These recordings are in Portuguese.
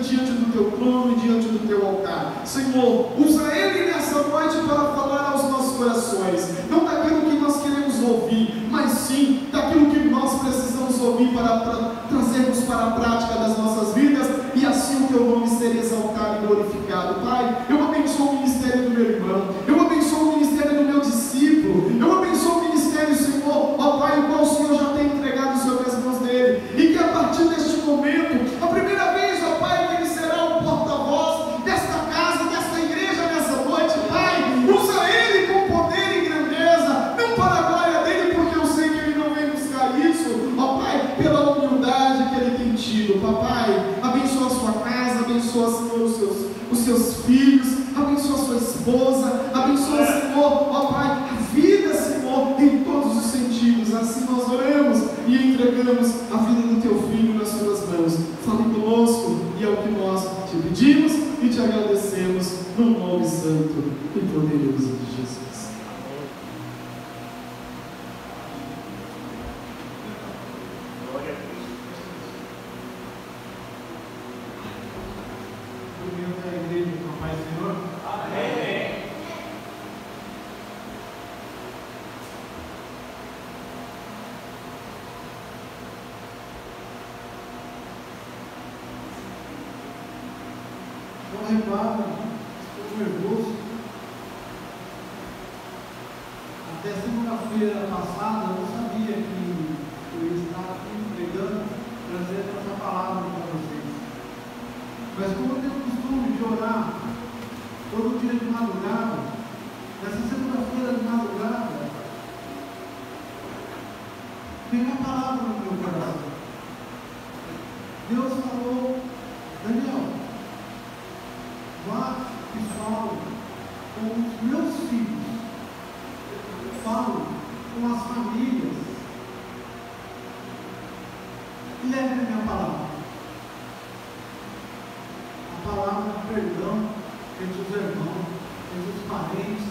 diante do teu trono e diante do teu altar. Senhor, usa ele nessa noite para falar aos nossos corações, não daquilo que nós queremos ouvir, mas sim daquilo que nós precisamos ouvir para trazermos para a prática das nossas vidas, e assim o teu nome ser exaltado e glorificado. Pai, eu abençoo o ministério do meu irmão, eu abençoo o ministério do meu discípulo, eu abençoo o ministério, Senhor, ó Pai, o qual o Senhor já tem entregado sobre as mãos dele, e que a partir deste momento, a primeira vez, ó Pai, que ele será o porta-voz desta casa, desta igreja nessa noite, Pai, usa ele com poder e grandeza, não para a glória dele, porque eu sei que ele não vem buscar isso, ó Pai, pela humildade que ele tem tido. Papai, abençoa a sua casa, abençoa, Senhor, os seus filhos, abençoa a sua esposa, abençoa, Senhor, ó Pai, a vida, Senhor, em todos os sentidos. Assim nós oramos e entregamos a vida do teu filho nas tuas mãos. Fale conosco, e é o que nós te pedimos e te agradecemos no nome santo e poderoso de Jesus. Estou nervoso. Até segunda-feira passada eu não sabia que eu ia estar aqui pregando, trazendo essa palavra para vocês. Mas como eu tenho o costume de orar todo dia de madrugada, nessa segunda-feira de madrugada, veio a palavra no meu coração. Deus falou: Daniel, vá e falo com os meus filhos, falo com as famílias, e leve a minha palavra. A palavra de perdão entre os irmãos, entre os parentes,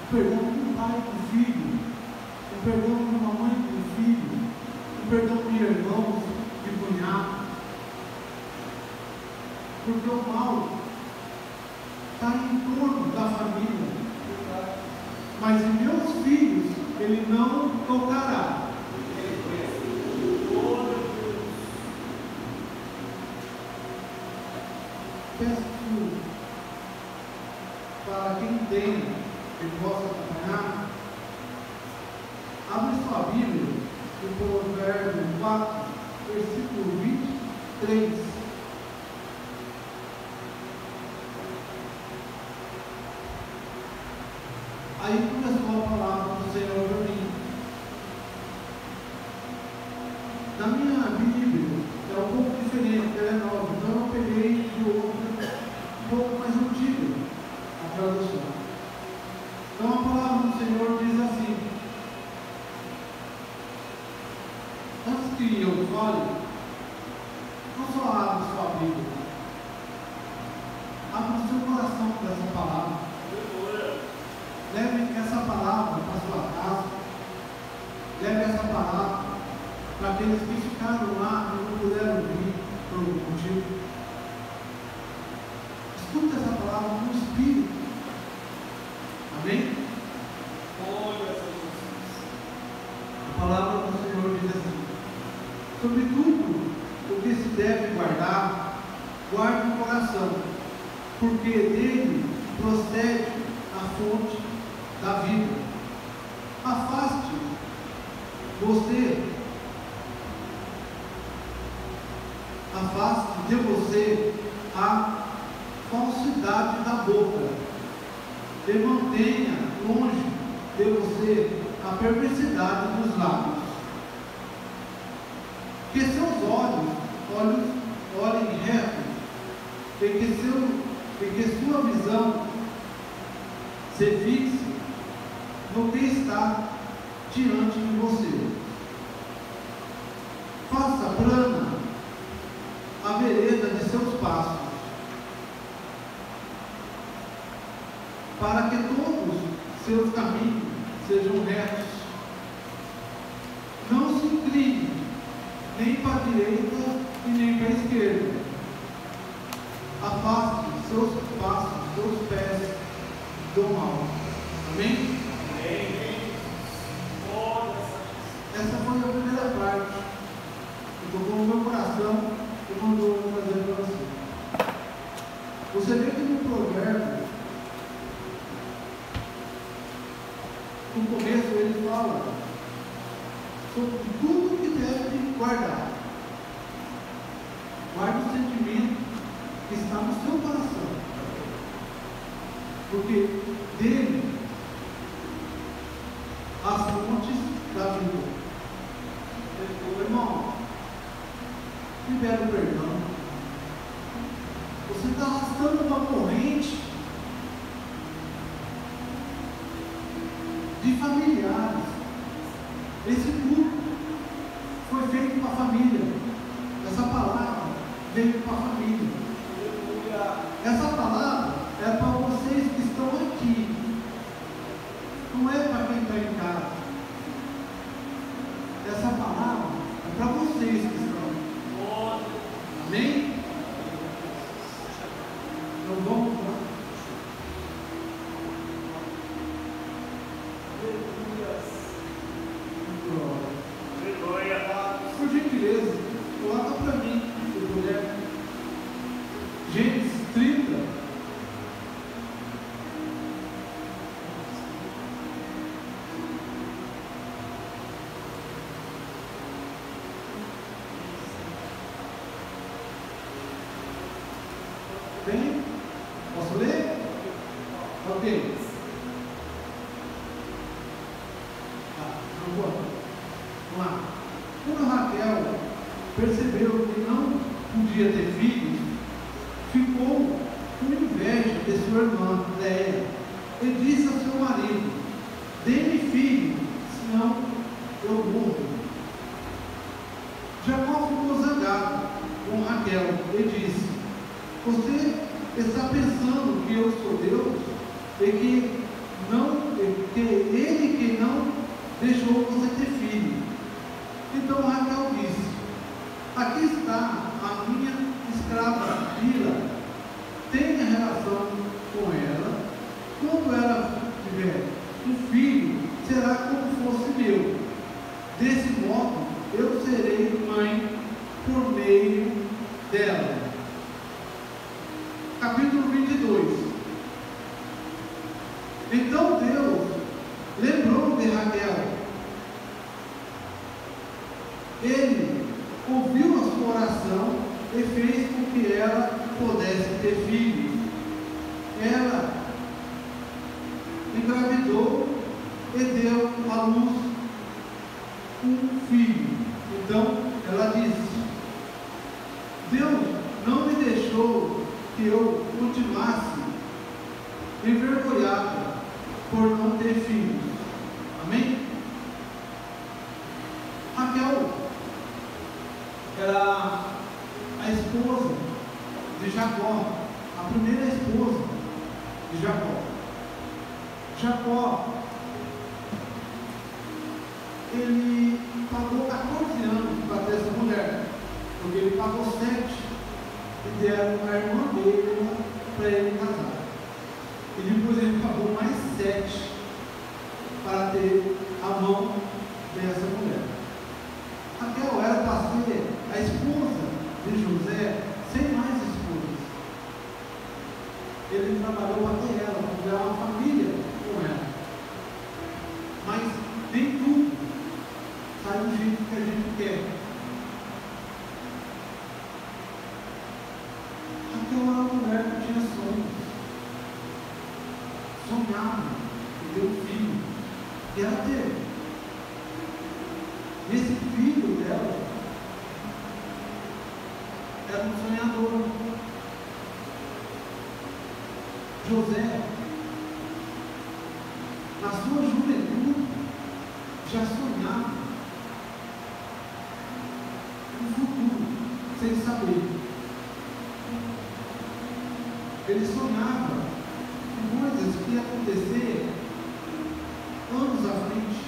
o perdão do pai com o filho, o perdão de uma mãe com o filho, o perdão de irmãos, de cunhado, porque o mal está em torno da família, mas em meus filhos ele não tocará. Peço para quem tem e possa acompanhar, abre sua Bíblia no Provérbio 4, versículo 23. Aí começou a palavra do Senhor para mim. Na minha Bíblia é um pouco diferente, ela é nova, então eu peguei de outra um pouco mais antiga a tradução. Então a palavra do Senhor diz assim: antes que eu fale, não só abra sua Bíblia, abra o seu coração para essa palavra. Leve essa palavra para a sua casa. Leve essa palavra para aqueles que ficaram lá e não puderam vir por algum motivo. Escuta essa palavra com o Espírito. Amém? A palavra do Senhor diz assim: sobre tudo o que se deve guardar, guarde o coração, porque dele procede a fonte da vida. Afaste de você a falsidade da boca e mantenha longe de você a perversidade dos lábios. Que seus olhos olhem reto, e que sua visão se fixe no que está diante de você. Faça plana a vereda de seus passos, para que todos seus caminhos sejam retos. Não se incline nem para a direita e nem para a esquerda. afaste seus passos, seus pés do mal. Amém? Essa foi a primeira parte que tocou no meu coração e mandou eu trazer para você. Você vê que no provérbio, no começo ele fala sobre tudo que deve guardar. Guarde o sentimento que está no seu coração, porque dele as fontes da vida. Irmão, libera o perdão. Você está arrastando uma corrente de familiares. Esse culto foi feito para a família. Essa palavra veio para a família. Essa palavra é para vocês que estão aqui. Não é para quem está em casa. Essa palavra é para vocês que estão aqui. Amém? Então vamos lá. Por gentileza, coloca para mim, se puder. Gênesis 30. Tem? Posso ler? Ok. Vamos lá. Quando Raquel percebeu que não podia ter filhos, ficou com inveja de sua irmã Léia e disse a seu marido: dê-me filho, senão eu morro. Jacó ficou zangado com Raquel e disse: você está pensando que eu sou Deus e que ele que não deixou você ter filho? Então Raquel disse: aqui está a minha escrava Bila, tenha relação com ela. Quando ela tiver um filho, será como fosse meu. Desse modo eu serei mãe por meio dela. Capítulo 22. Então Deus lembrou de Raquel. Ele ouviu a sua oração e fez com que ela pudesse ter filhos. Ela engravidou e deu à luz um filho. Então ela disse: Deus não me deixou que eu continuasse envergonhada por não ter filhos. Amém? Raquel era a esposa de Jacó, a primeira esposa de Jacó. Jacó, ele pagou 14 anos para ter essa mulher, porque ele pagou 7 e deram a irmã dele para ele casar. E depois ele pagou mais 7 para ter a mão dessa mulher. Raquel era para ser a esposa de José sem mais esposas. Ele trabalhou para ter ela, para criar uma família com ela. Mas nem tudo sai do jeito que a gente quer. Raquel era uma mulher que tinha sonhos. Sonhava em ter um filho. E ela teve. E esse filho dela era um sonhador. José, na sua juventude, já sonhava um futuro, sem saber. Ele sonhava com coisas que iam acontecer anos à frente.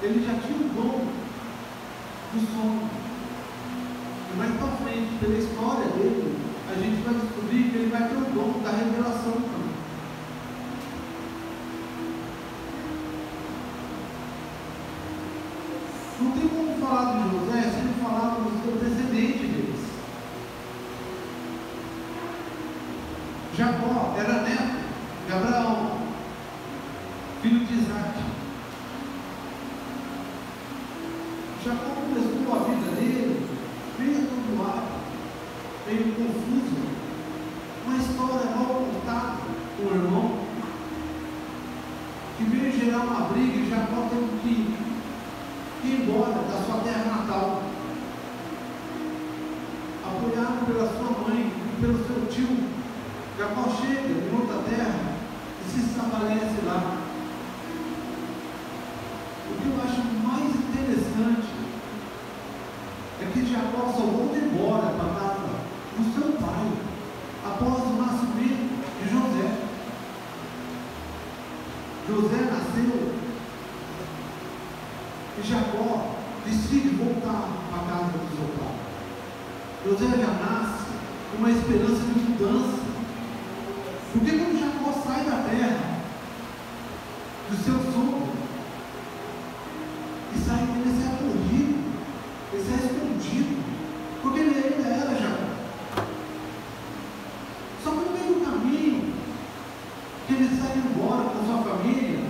Ele já tinha o dom do sonho. E mais para frente, pela história dele, a a gente vai descobrir que ele vai ter o dom da revelação também. Não tem como falar de José sem falar do seu descendente deles. Jacó era neto de Abraão, filho de Isaac. Jacó começou a vida dele meio atordoada, meio confusa, uma história mal contada com o irmão, que veio gerar uma briga e Jacó teve que ir embora da sua terra natal, apoiado pela sua mãe e pelo seu tio. Jacó chega em outra terra e se estabelece lá. O que eu acho mais interessante é que Jacó só volta embora para a casa do seu pai após o nascimento de José. José nasceu e Jacó decide voltar para a casa do seu pai. José já nasce com uma esperança de mudança. Porque quando Jacó sai da terra, do seu sogro, e sai, ele sai corrido, ele sai escondido, porque ele ainda era Jacó. Só que no meio do caminho, que ele sai embora com sua família,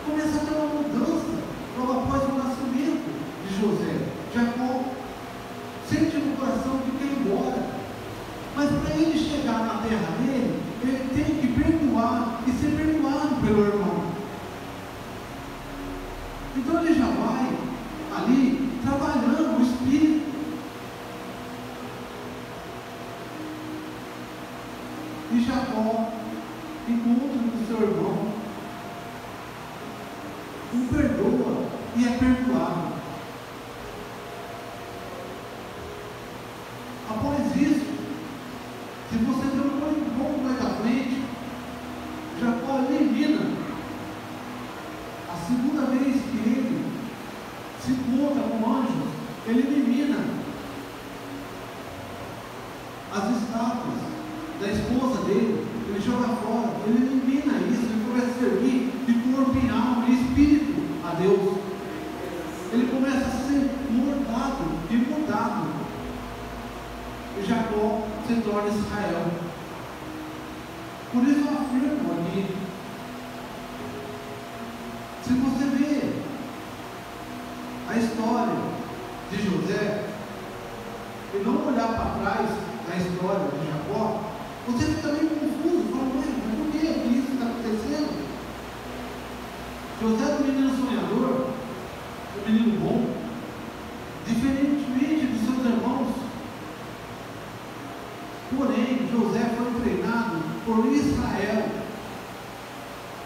começa a ter uma mudança logo após o nascimento de José. Jacó sente no coração que quer ir embora, mas para ele chegar na terra dele, ele tem que perdoar e ser perdoado pelo irmão. Então ele já vai ali trabalhando o espírito. E Jacó encontra com seu irmão, o perdoa e é perdoado. Após isso, se você der um pouco mais à frente, Jacó elimina a segunda vez que ele se encontra com anjos, ele elimina as estátuas da esposa dele, ele joga fora, ele elimina isso, ele começa a servir de corpo e alma e espírito a Deus. Ele começa a ser mudado e mudado. E Jacó se torna Israel. Por isso eu afirmo aqui, se você vê a história de José e não olhar para trás na história de Jacó, você fica meio confuso, falando, mas por que isso está acontecendo? José era um menino sonhador, um menino bom, diferentemente dos seus irmãos. Porém, José foi treinado por Israel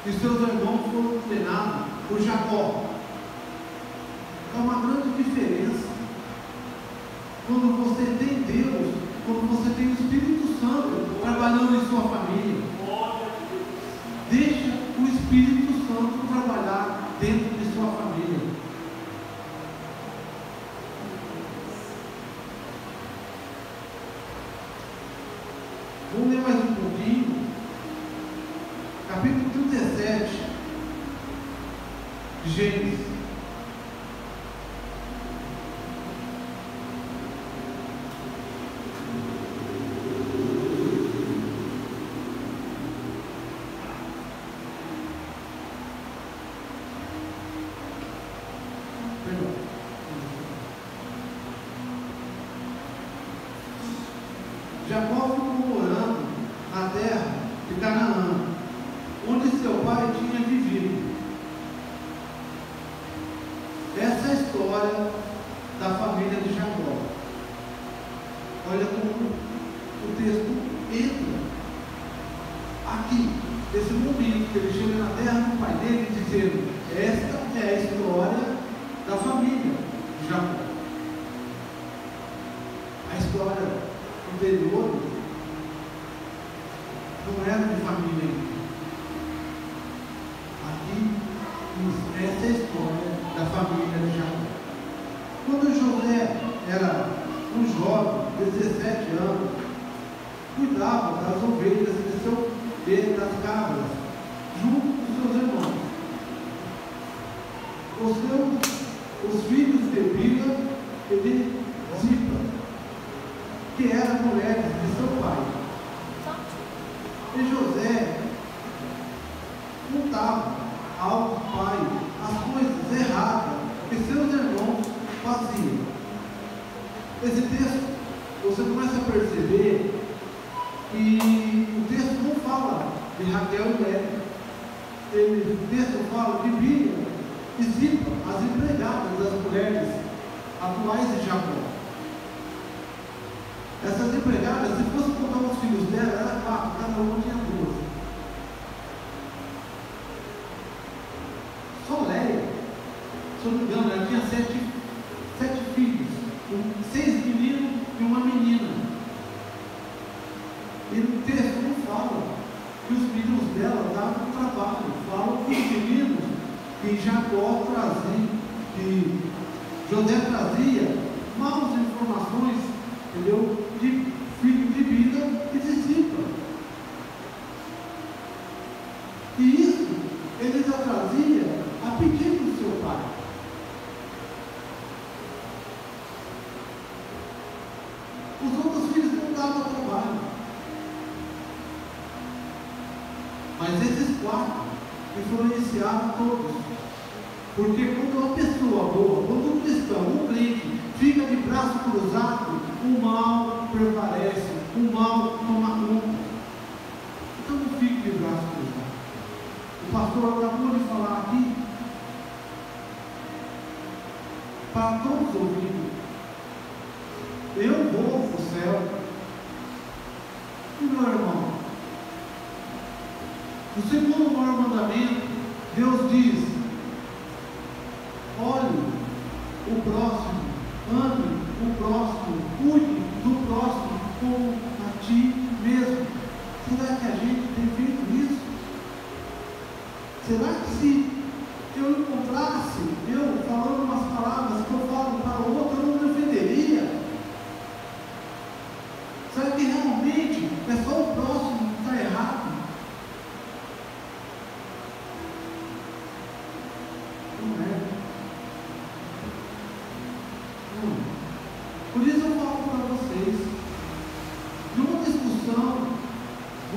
e seus irmãos foram treinados por Jacó. É uma grande diferença quando você tem Deus, quando você tem o Espírito Santo trabalhando em sua família. Deixa o Espírito Santo trabalhar dentro de sua família. Vamos ler mais um pouquinho. Capítulo 37 de Gênesis. Jacó ficou morando na terra de Canaã, onde seu pai tinha vivido. Essa é a história da família de Jacó. Olha como o texto entra aqui, nesse momento que ele chega na terra do pai dele, dizendo: esta é a história da família de Jacó. A história anterior não era de família ainda. Aqui, essa é a história da família de Jacó. Quando José era um jovem, 17 anos, cuidava das ovelhas e das cabras, junto com seus irmãos. Os filhos de Bila e de Zipa, que eram mulheres de seu pai. E José contava ao pai as coisas erradas que seus irmãos faziam. Esse texto, você começa a perceber que o texto não fala de Raquel e Léa. O texto fala de Bila e Zipa, as empregadas das mulheres atuais de Jacó. Essas empregadas, se fosse contar os filhos dela, era 4, cada uma tinha 12. Só Léa, se eu não me engano, ela tinha 7 filhos, 6 meninos e uma menina. E no texto não fala que os meninos dela davam trabalho, fala que os meninos que Jacó trazia, que José trazia maus informações, entendeu? De filho de Bila e de Zipa. E isso ele já trazia a pedido do seu pai. Os outros filhos não davam trabalho, mas esses 4 influenciavam todos. Porque quando uma pessoa boa, quando um cristão, um crente, fica de braço cruzado, o mal prevalece, o mal toma conta. Então não fique de braço cruzado. O pastor acabou de falar aqui, para todos ouvirem: eu vou para o céu. E meu irmão, no segundo maior mandamento, Deus diz: olhe o próximo, ame o próximo, cuide do próximo como a ti mesmo. Será que a gente tem feito isso? Será que se eu encontrasse, eu falando umas palavras que eu falo para o outro, eu não me ofenderia? Será que realmente é só o próximo que está errado? Não é. Por isso eu falo para vocês, numa discussão,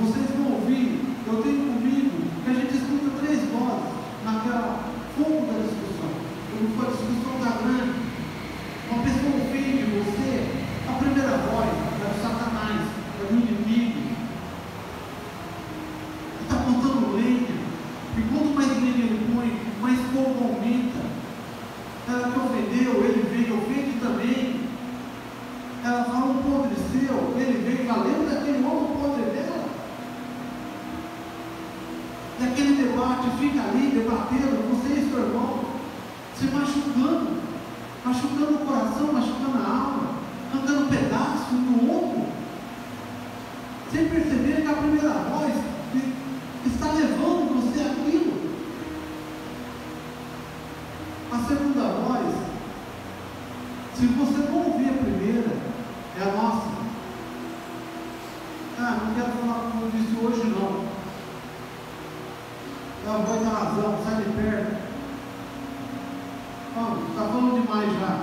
vocês vão ouvir, eu tenho comigo, que a gente escuta 3 vozes naquela fogo da discussão. Quando for a discussão da grande, uma pessoa ofende você, a primeira voz é do Satanás, é do inimigo. Ele está botando lenha, e quanto mais lenha ele põe, mais fogo aumenta. Ela te ofendeu, ele veio, ofende também. Ela fala um podre seu, ele veio, valendo daquele outro podre dela. E aquele debate fica ali, debatendo, você e seu irmão, se machucando o coração, machucando a alma, arrancando pedaço um do outro, sem perceber que a primeira voz está levando você àquilo. A segunda voz, se você não ouvir a primeira, é a nossa. Não quero falar como eu disse hoje, não. É a voz da razão, sai de perto. Está falando demais já.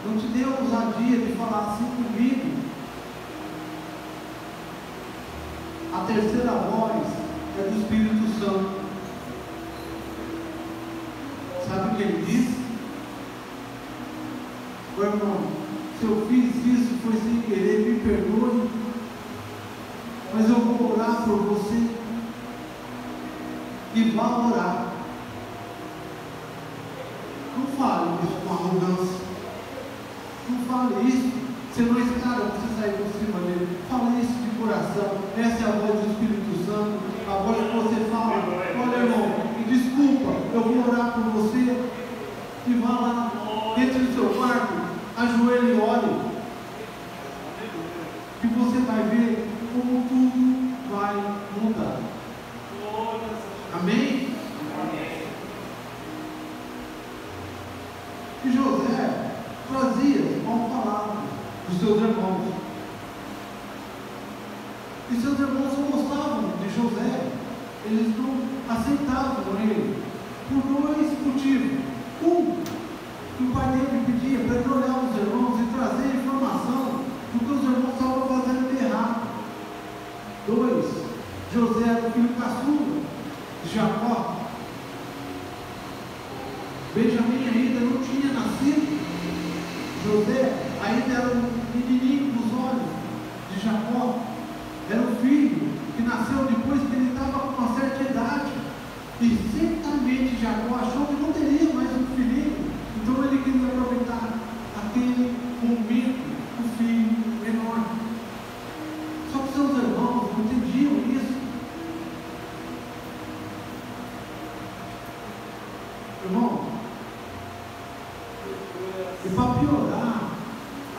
Não te dê a ousadia de falar assim comigo. A terceira voz é do Espírito Santo. Sabe o que ele diz? Meu irmão, se eu fiz isso foi sem querer, me perdoe, mas eu vou orar por você. E vá orar. Não fale isso com arrogância. Não fale isso. Você não escara, você sair por cima dele. Fale isso de coração. Essa é a voz do Espírito Santo. A voz que você fala: olha, irmão, desculpa, eu vou orar por você. E vá lá, entre no seu quarto, ajoelhe e ore. E você vai ver como tudo vai mudar. Amém? Amém. E José trazia mal palavras dos seus irmãos. E seus irmãos não gostavam de José, eles não aceitavam ele, por dois motivos. Um, que o pai dele pedia para ele olhar os irmãos e trazer informação do que os irmãos estavam fazendo de errado. Dois, José era o filho caçula de Jacó. Benjamim ainda não tinha nascido. José ainda era um menininho dos olhos de Jacó. Era um filho que nasceu depois que ele estava com uma certa idade. E certamente Jacó achou que não teria mais um filhinho. Então ele queria aproveitar aquele momento do filho menor. Só que seus irmãos não entendiam isso. Irmão, e para piorar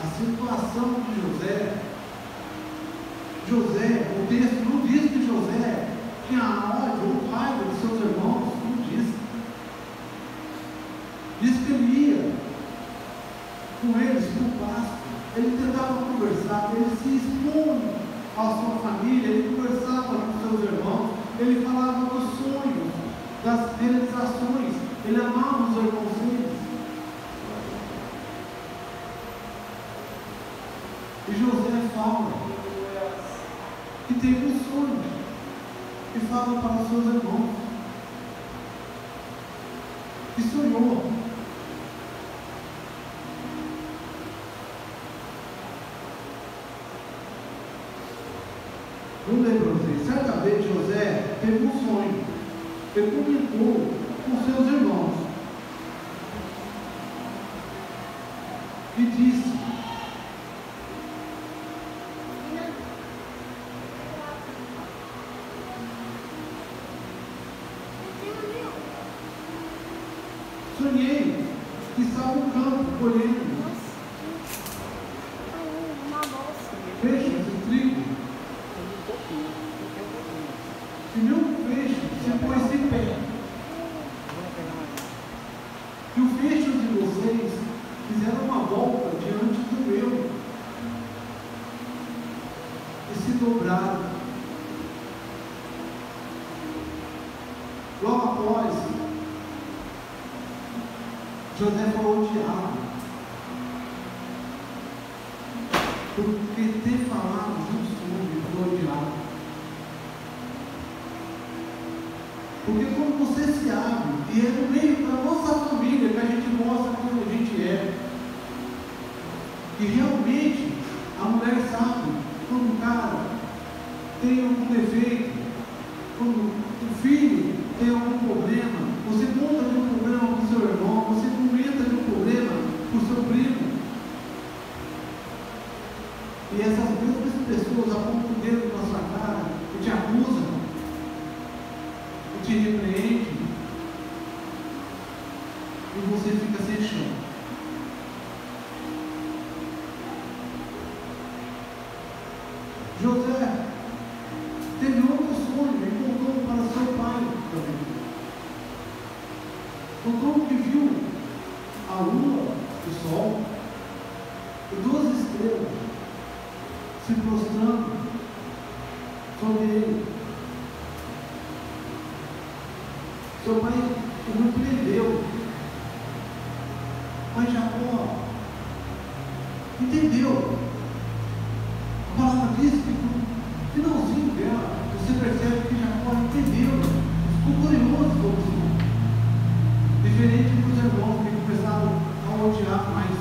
a situação de José, o texto não diz que José tinha ódio ou raiva de seus irmãos, não diz. Diz que ele ia com eles para o pasto, ele tentava conversar, ele se expõe à sua família, ele conversava com seus irmãos, ele falava dos sonhos, das realizações, ele amava os irmãos deles. E José fala que teve um sonho e fala para os seus irmãos que sonhou. Vou ler para vocês. Certa vez José teve um sonho. Ele comentou com seus irmãos e disse: sonhei que estava no campo colhendo feixes de trigo. E meu feixe se pôs em pé. E o feixe de vocês fizeram uma volta diante do meu e se dobraram. Logo após, José falou ao diabo, porque ter falado de um sonho foi o diabo. Porque quando você se abre, e é no meio da nossa família que a gente mostra como a gente é, e realmente a mulher sabe quando o cara tem algum defeito, quando o filho tem algum problema, você conta de um problema com o seu irmão, você comenta de um problema com o seu primo, e essas mesmas pessoas apontam o dedo na sua cara e te acusam, e te repreendem, e você fica sem chão. José teve outro sonho e contou para seu pai também. Contou que viu a lua, o sol e 2 estrelas se prostrando sobre ele. Seu pai o repreendeu, mas Jacó entendeu. A palavra diz que no finalzinho dela você percebe que Jacó entendeu, ficou curioso com o Senhor, diferente dos irmãos que começaram a odiar mais.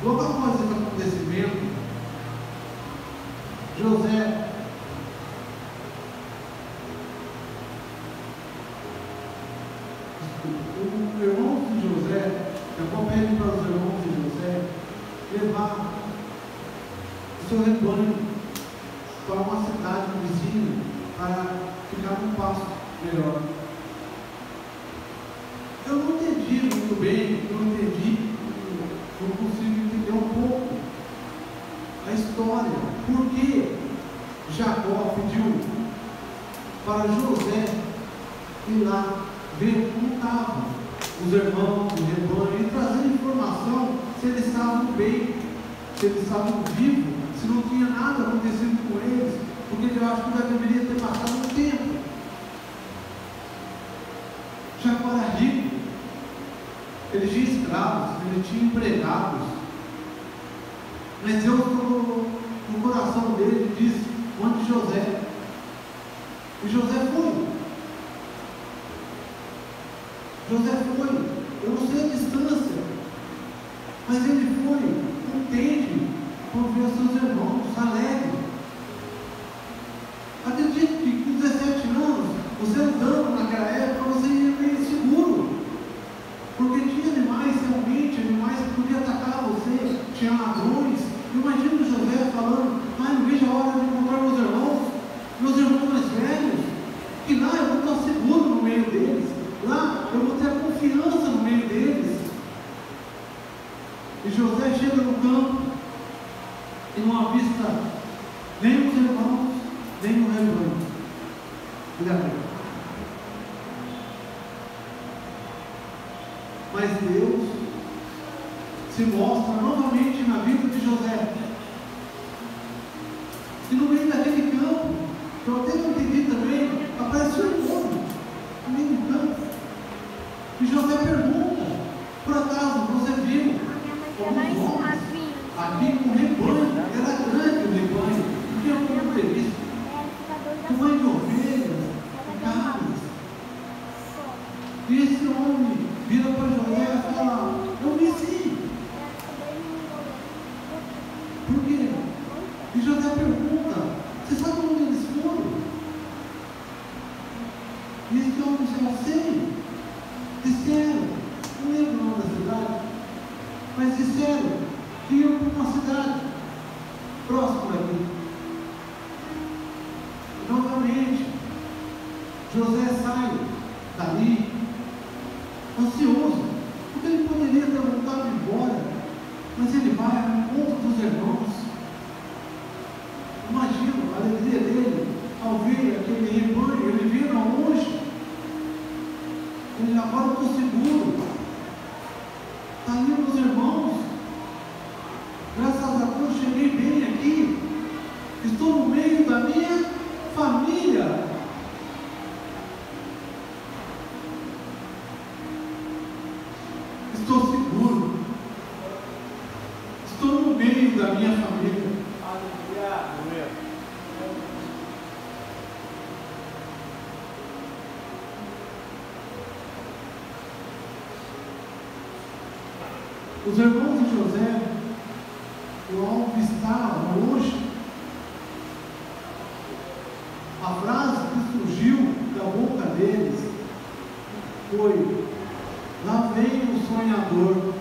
Logo após esse acontecimento, José o irmão de José, Jacó pede para os irmãos de José levar o seu rebanho para uma cidade vizinha para ficar num pasto melhor. Eu não entendi muito bem, não consigo entender um pouco a história, por que Jacó pediu para José ir lá ver como estavam os irmãos, o rebanho, e trazer informação se eles estavam bem. se eles estavam vivos, se não tinha nada acontecido com eles, porque eu acho que já deveria ter passado um tempo. Jacó era rico, ele tinha escravos, ele tinha empregados, mas Deus colocou no coração dele e disse: onde José? E José foi. Eu não sei a distância, mas ele foi contente por ver seus irmãos alegres. Acredito que com 17 anos, você andando naquela época, você ia meio seguro, porque tinha animais realmente, animais que podiam atacar você, tinha ladrões. Imagina o José falando: não vejo a hora de encontrar meus irmãos mais velhos, que lá eu vou estar seguro no meio deles, lá eu vou ter confiança no meio deles. E José chega no campo e não avista nem os irmãos, nem o rebanho. Mas Deus se mostra novamente na vida de José. E no meio daquele campo, eu até não entendi também, apareceu um homem no meio do campo. E José pergunta: por acaso você viu alguns homens aqui com rebanho? Era grande o rebanho, não tinha como previsto. Tamanho de ovelhas, cabras. E esse homem vira para José e fala: eu vi sim. Por quê? E José pergunta: você sabe onde eles foram? E esse homem disse: eu sei. Disseram, não lembro o nome da cidade, mas disseram que iam para uma cidade próxima aqui. Novamente, José sai dali ansioso, porque ele poderia ter voltado embora, mas ele vai ao encontro dos irmãos. Imagina a alegria dele ao ver aquele rebanho. Ele vira ao longe, ele: agora eu estou seguro, está ali meus irmãos, graças a Deus cheguei bem aqui, estou no meio da minha família. Estou seguro, estou no meio da minha família. Os irmãos de José, ao avistar ao longe, a frase que surgiu da boca deles foi: lá vem o sonhador.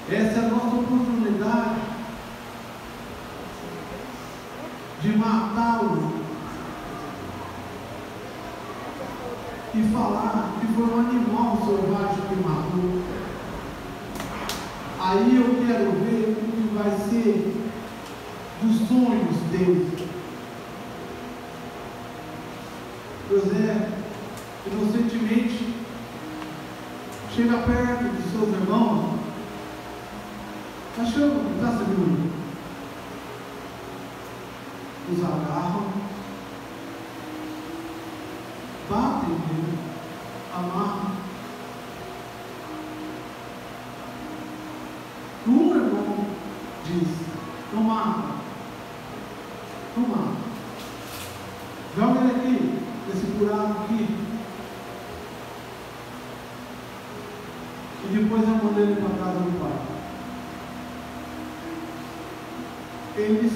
Essa é a nossa oportunidade de matá-lo e falar que foi um animal selvagem que matou. Aí eu quero ver o que vai ser dos sonhos dele. José inocentemente chega perto dos seus irmãos, achando que está seguro. Os agarram, batem nele, amarram. Um irmão diz: não mata, não mata, joga ele aqui, esse buraco aqui, e depois eu mando ele para casa do pai. Eles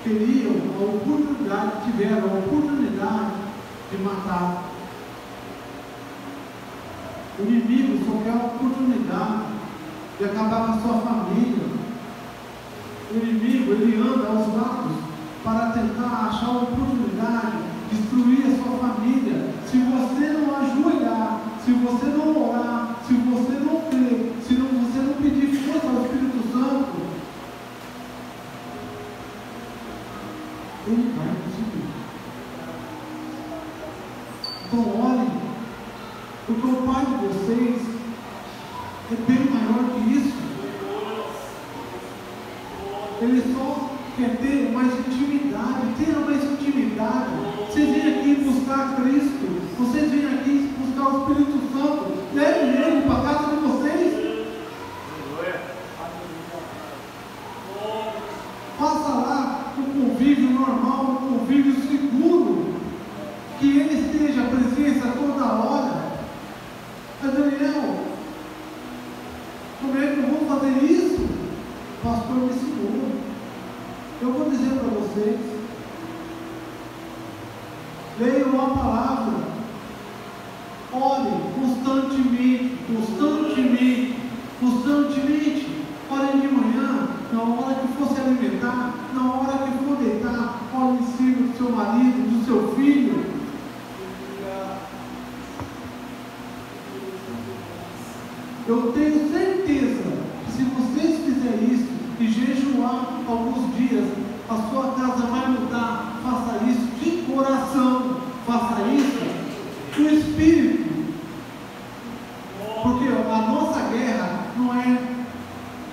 teriam a oportunidade, tiveram a oportunidade de matar. O inimigo só quer a oportunidade de acabar com a sua família. O inimigo, ele anda aos lados para tentar achar a oportunidade de destruir a sua família. Se você não ajoelhar, se você não orar, se você não crer, se você não pedir força ao Espírito Santo, ele vai conseguir. Então olhem, porque o Pai de vocês é bem maior que isso. mais intimidade, tenha mais intimidade. Vocês vêm aqui buscar Cristo, vocês vêm aqui buscar o Espírito Santo, levem Ele para a casa de vocês. Faça lá um convívio normal, um convívio seguro, que Ele esteja à presença toda hora. Mas Daniel, como é que eu vou fazer isso? O pastor me ensinou. Eu vou dizer para vocês: leiam a palavra, orem constantemente, orem de manhã, na hora que for se alimentar, na hora que for deitar, orem em cima do seu marido, do seu filho. Eu tenho certeza que se vocês fizerem isso e jejuar alguns dias, a sua casa vai mudar. Faça isso de coração, faça isso com espírito, porque a nossa guerra não é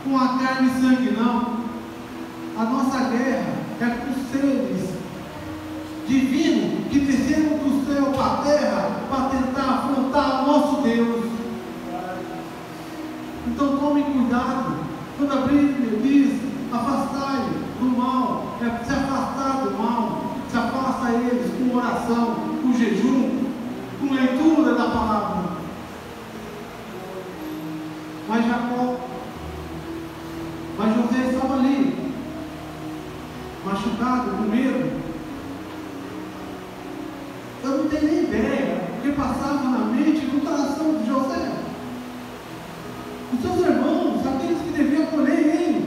com a carne e sangue, não. A nossa guerra é com seres divinos que desceram do céu para a terra para tentar afrontar o nosso Deus. Então tome cuidado. Quando a Bíblia diz: afastai do mal, é se afastar do mal, se afasta eles com oração, com jejum, com leitura da palavra. Mas José estava ali, machucado, com medo. Eu não tenho nem ideia o que passava na mente e no coração de José. Os seus irmãos, aqueles que deviam acolher ele,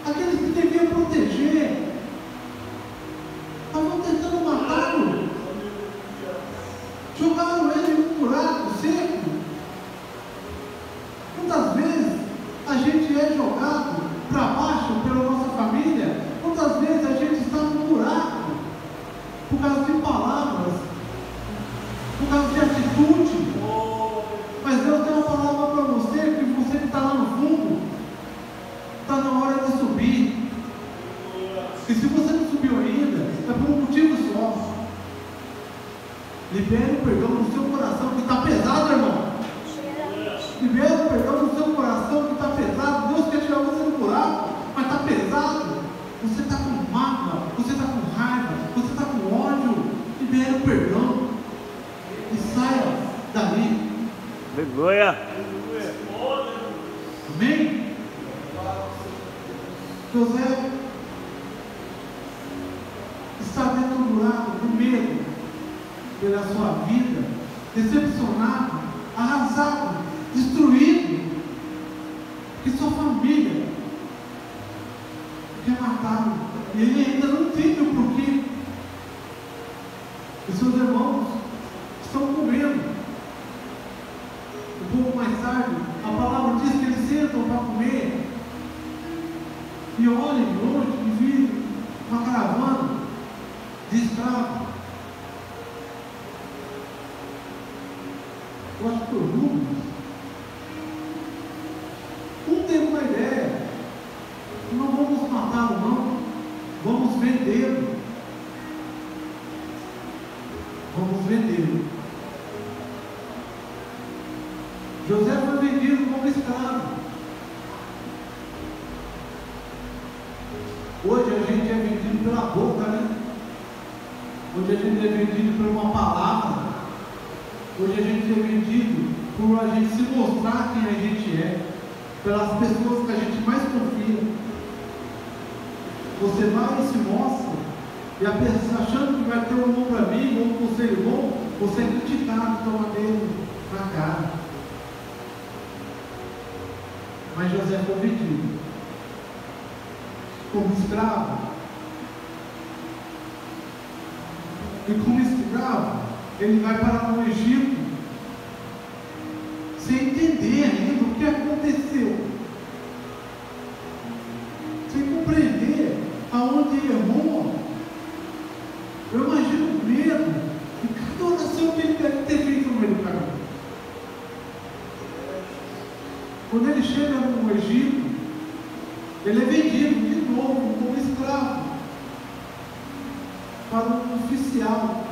aqueles que deviam proteger, estavam tentando matá-lo, jogaram ele em um buraco seco. Quantas vezes a gente é jogado para baixo pela nossa família? Quantas vezes a gente está num buraco por causa de palavras, por causa de atitude? Mas Deus tem uma palavra para você, que você que está lá no fundo, está na hora de subir. E se você não subiu ainda, é por um motivo só. Libere o perdão no seu coração, que está pesado, irmão. Libere o perdão no seu coração, que está pesado. Deus quer tirar você do buraco, mas está pesado. Você está com mágoa, você está com raiva, você está com ódio. Libere o perdão e saia dali. Aleluia. Amém? José está dentro do buraco, com medo pela sua vida, decepcionado, arrasado, destruído, que sua família quer matá-lo, e ele ainda não entende o porquê. E seus irmãos estão com medo. Um pouco mais tarde, a palavra diz que eles sentam para comer e olhem longe e viram uma caravana de escravos. Eu acho que foi Rubens. Um teve uma ideia: não vamos matá-lo, não, vamos vendê-lo. Vamos vendê-lo. José foi vendido como escravo. Hoje a gente é vendido pela boca, né? Hoje a gente é vendido por uma palavra. Hoje a gente é vendido por a gente se mostrar quem a gente é, pelas pessoas que a gente mais confia. Você vai e se mostra, e a pessoa achando que vai ter um novo amigo ou um conselho bom, você é criticado, toma dele na cara. Mas José foi vendido como escravo. E como escravo, ele vai parar no Egito, sem entender ainda o que aconteceu, sem compreender aonde ele errou. Eu imagino o medo e cada oração que ele deve ter feito no meio do caminho. Quando ele chega no Egito, ele é vendido de novo como escravo. para um oficial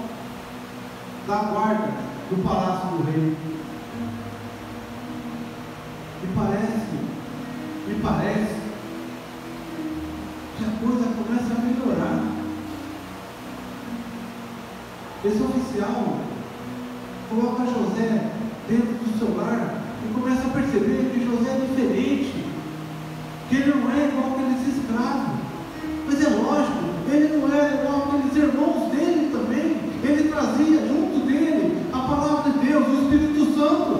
da guarda do palácio do rei. Me parece que a coisa começa a melhorar. Esse oficial coloca José dentro do seu lar e começa a perceber que José é diferente, que ele não é igual aqueles escravos. Mas é lógico, ele não é igual aqueles irmãos dele também. Ele trazia junto dele a palavra de Deus, o Espírito Santo.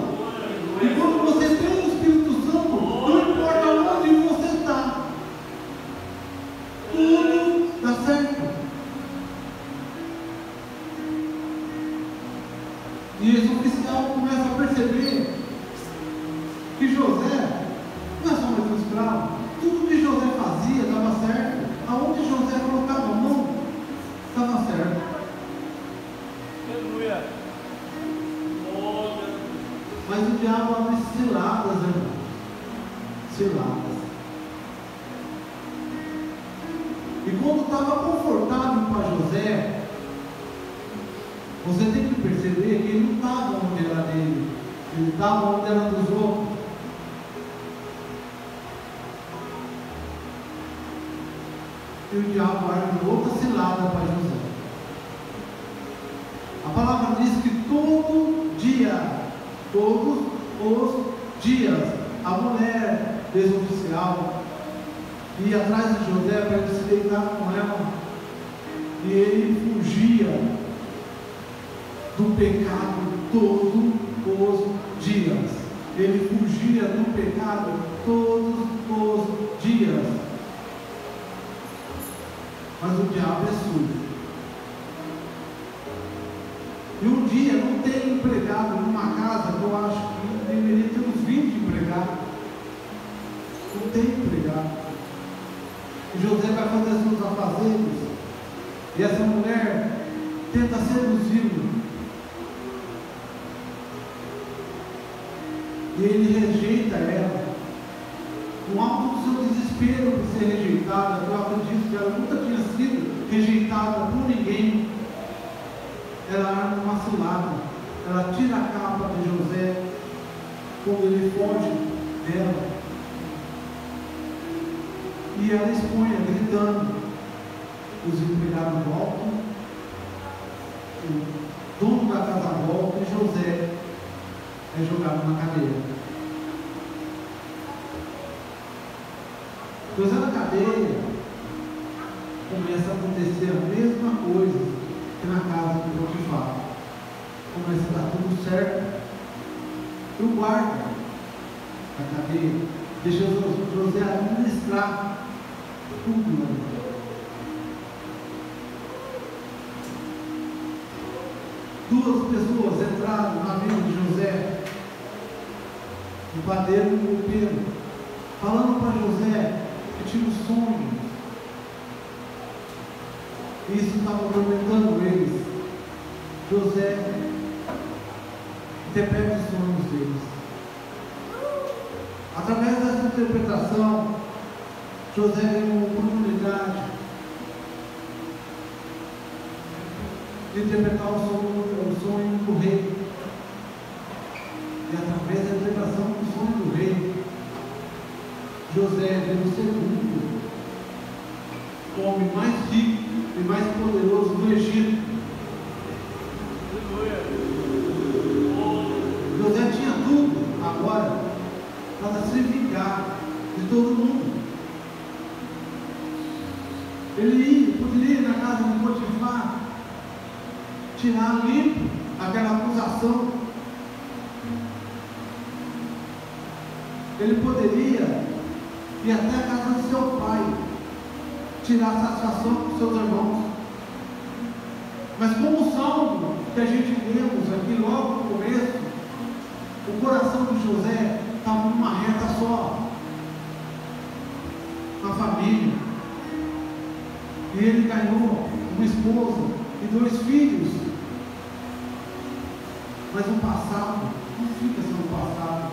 E quando você tem o Espírito Santo, não importa onde você está, tudo dá certo. E esse oficial começa a perceber que José não é só mais um escravo. Tudo que José fazia dava certo. Aonde José colocava a mão, estava certo. Aleluia. Mas o diabo abre ciladas, irmão. Ciladas. E quando estava confortável para José, você tem que perceber que ele não estava onde era dele, ele estava onde era dos outros. E o diabo abre outra cilada para José. A palavra diz que todo dia, todos os dias, a mulher desoficial ia atrás de José para ele se deitar com ela, e ele fugia do pecado todos os dias. Ele fugia do pecado todos os dias. Mas o diabo é sujo. E um dia não tem empregado numa casa que eu acho que deveria ter uns 20 empregados. Não tem empregado. E José vai fazer seus afazeres. E essa mulher tenta seduzi-lo. E ele rejeita ela. No alto do seu desespero por ser rejeitada, eu acredito que ela nunca tinha sido rejeitada por ninguém. Ela arma uma cilada. Ela tira a capa de José quando ele foge dela. E ela expõe, gritando. Os empregados voltam, o dono da casa volta e José é jogado na cadeia. José na cadeia, começa a acontecer a mesma coisa que na casa de Potifar. Começa a dar tudo certo. E o guarda da cadeia deixa José administrar tudo. Duas pessoas entraram na vida de José, o padeiro e o copeiro, falando para José que tinha um sonho. E isso estava atormentando eles. José interpreta os sonhos deles. Através dessa interpretação, José ganhou uma oportunidade de interpretar o sonho do rei. E através da interpretação do sonho do rei, José é o segundo homem mais rico e mais poderoso do Egito. José tinha tudo agora para se vingar de todo mundo. Ele poderia ir na casa de Potifar, tirar limpo aquela acusação. Ele poderia ir até a casa do seu pai, tirar a satisfação com seus irmãos. Mas como o salmo que a gente lemos aqui logo no começo, o coração de José estava numa reta só, na família. E ele ganhou uma esposa e 2 filhos. Mas o passado não fica sendo passado.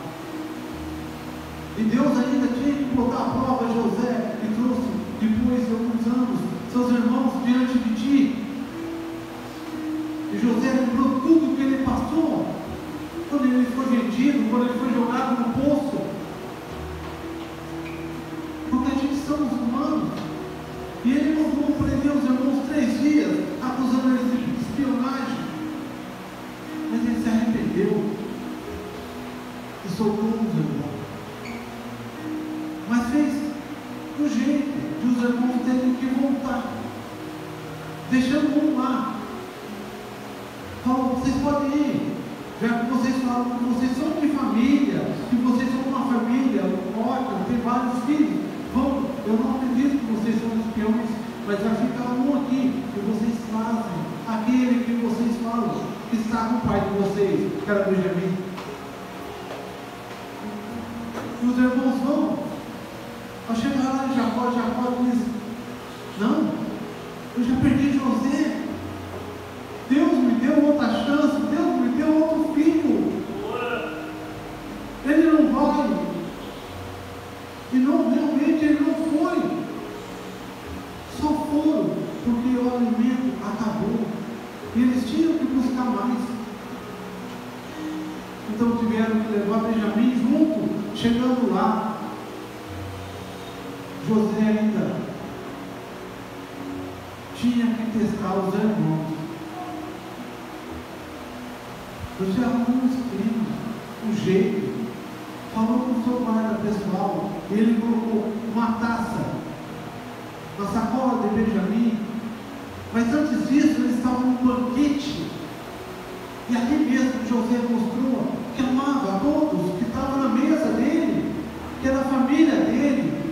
E Deus ainda tinha que botar a prova a José, e trouxe depois de alguns anos seus irmãos diante de ti. está deixando um lá. Fala, vocês podem ir, já que vocês falam que vocês são de família, que vocês são uma família ótima, tem vários filhos. Vão, eu não acredito que vocês são espiões, mas vai ficar um aqui, que vocês fazem, aquele que vocês falam, que está com o pai de vocês, que era Benjamim. E os irmãos vão, ao chegar lá em Jacó, Jacó diz, não, eu já perdi José, Deus me deu outra chance, Deus me deu outro filho, ele não vai, e não, realmente ele não foi, só foram, porque o alimento acabou, e eles tinham que buscar mais, então tiveram que levar Benjamim junto. Chegando lá, José ainda tinha que testar os irmãos. José arrumou um esquema, um jeito, falou com o seu guarda pessoal, ele colocou uma taça na sacola de Benjamim, mas antes disso eles estavam num banquete, e ali mesmo José mostrou que amava a todos que estavam na mesa dele, que era a família dele.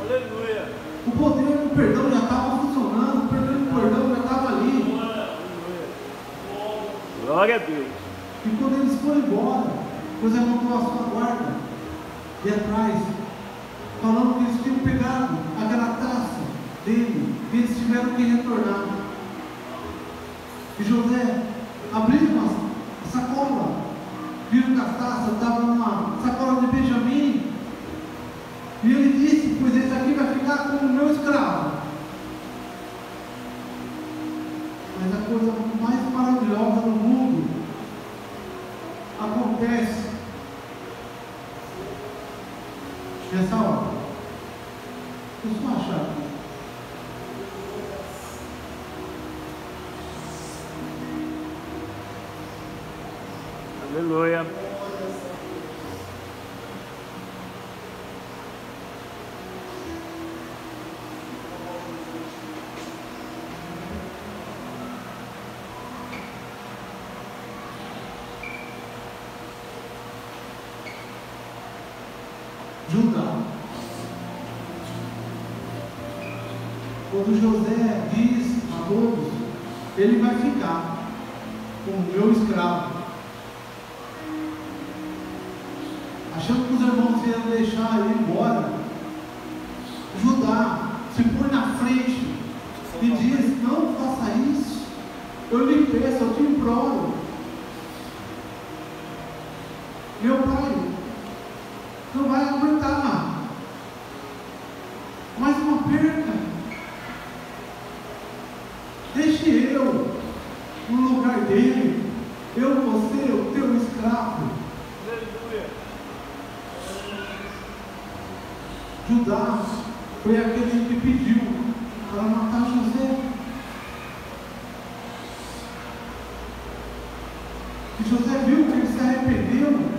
Aleluia. O poder do perdão já estava funcionando, o poder do perdão já estava ali. Glória a Deus. E quando eles foram embora, José montou a sua guarda e atrás, falando que eles tinham pegado aquela taça dele, e eles tiveram que retornar. E José abriu uma sacola, viram que a taça estava numa sacola de Benjamim, e ele disse, pois esse aqui vai ficar como meu escravo. Mas a coisa mais maravilhosa do mundo acontece nessa hora. Deixa eu só achar aqui. Aleluia. Judá. Quando José diz a todos, ele vai ficar como meu escravo, achando que os irmãos iam deixar ele embora, Judá se põe na frente e diz, não faça isso, eu lhe peço, eu te imploro, meu pai não vai aguentar mais uma perca, deixe eu no lugar dele, eu vou ser o teu escravo. Aleluia. Judá foi aquele que pediu para matar José, e José viu que ele se arrependeu.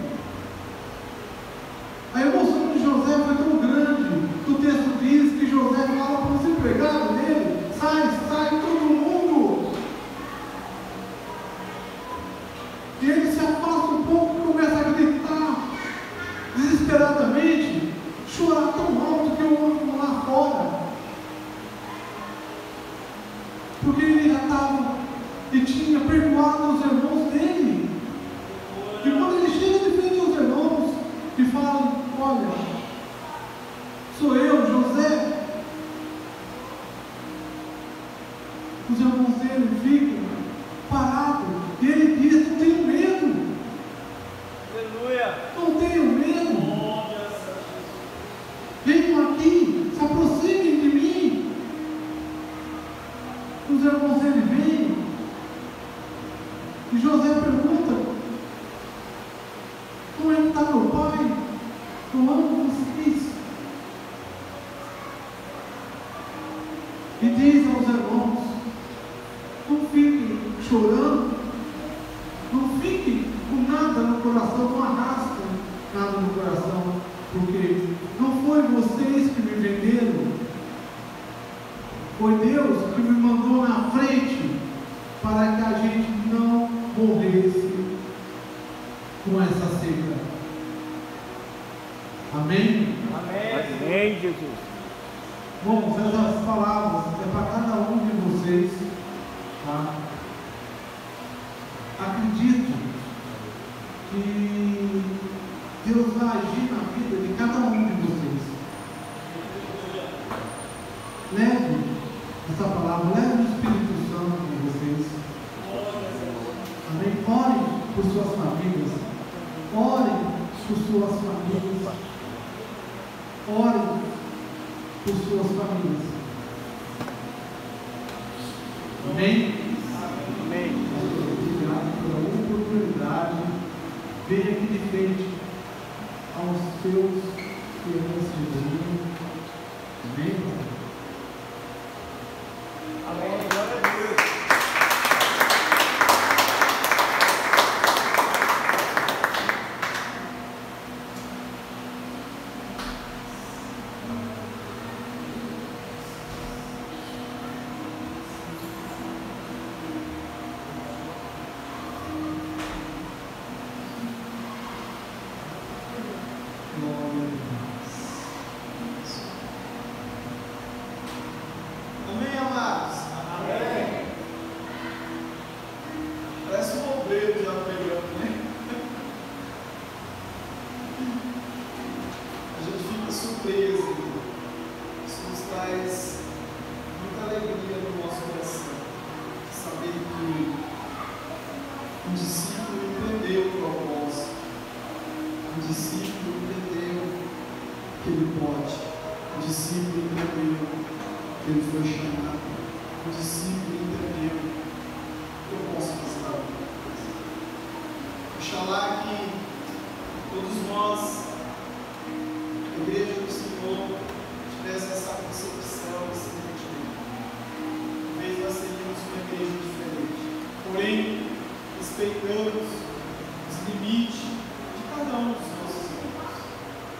A emoção de José foi tão grande, que o texto diz que José fala para os empregados dele, sai todo mundo, e ele se afasta um pouco e começa a gritar desesperadamente, chorar tão alto que eu ouço lá fora, porque ele já estava e tinha perdoado os irmãos dele, e quando ele chega de frente aos irmãos e fala, olha, sou eu, José, os irmãos dele ficam parados, e ele diz, não tenho medo, Aleluia. não tenho medo, venham aqui, se aproximem de mim. Os irmãos dele vêm, e José pergunta, como é que está meu pai? Eu amo vocês. E diz aos irmãos, não fiquem chorando, não fiquem com nada no coração, não arrastem nada no coração, porque não foi vocês que me venderam, Foi Deus que me mandou na frente para que a gente não morresse com essa seca. Amém? Amém, Jesus. Bom, essas palavras é para cada um de vocês, tá? Acredito que Deus vai agir na vida de cada um de vocês. Leve essa palavra, leve o Espírito Santo de vocês. Amém? Orem por suas famílias. Orem por suas famílias. Orem por suas famílias. Amém? Amém. Obrigado pela oportunidade. Venha aqui de frente aos seus irmãos de Jesus. Amém? Amém. Glória a Deus. Amém, amados? Amém. Parece um obreiro já pregando, né? A gente fica surpreso. Isso nos traz muita alegria no nosso coração. Saber que um discípulo entendeu o propósito. Um discípulo entendeu que ele pode. Um discípulo entendeu que ele foi chamado. Um discípulo entendeu que eu posso fazer alguma coisa. Oxalá que todos nós, a igreja do Senhor, tivesse essa concepção, esse entendimento. Talvez nós seríamos uma igreja diferente. Porém, respeitamos os limites de cada um dos nossos irmãos.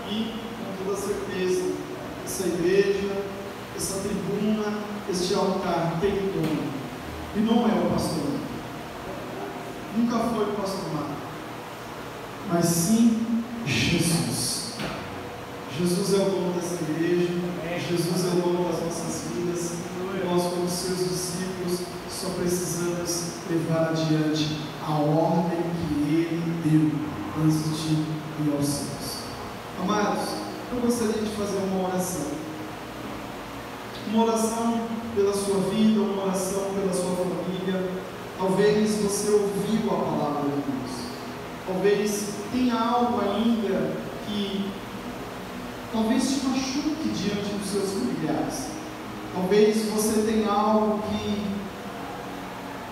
E, com toda certeza, essa igreja, essa tribuna, este altar tem dono. E não é o pastor Marco. Nunca foi o pastor Marco. Mas sim Jesus. Jesus é o dono dessa igreja. Jesus é o dono das nossas vidas. E nós, como seus discípulos, só precisamos levar adiante a ordem que Ele deu antes de ir aos céus. Amados, eu gostaria de fazer uma oração. Uma oração pela sua vida, uma oração pela sua família. Talvez você ouviu a palavra de Deus. Talvez tenha algo ainda que talvez te machuque diante dos seus familiares. Talvez você tenha algo que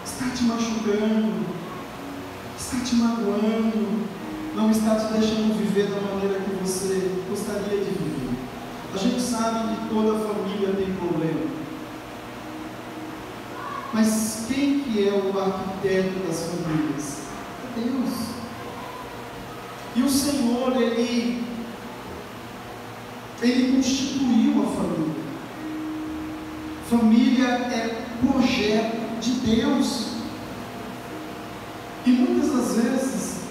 está te machucando, está te magoando, não está te deixando viver da maneira que você gostaria de viver. A gente sabe que toda família tem problema. Mas quem que é o arquiteto das famílias? É Deus. E o Senhor, Ele constituiu a família. Família é projeto de Deus. E muitas das vezes,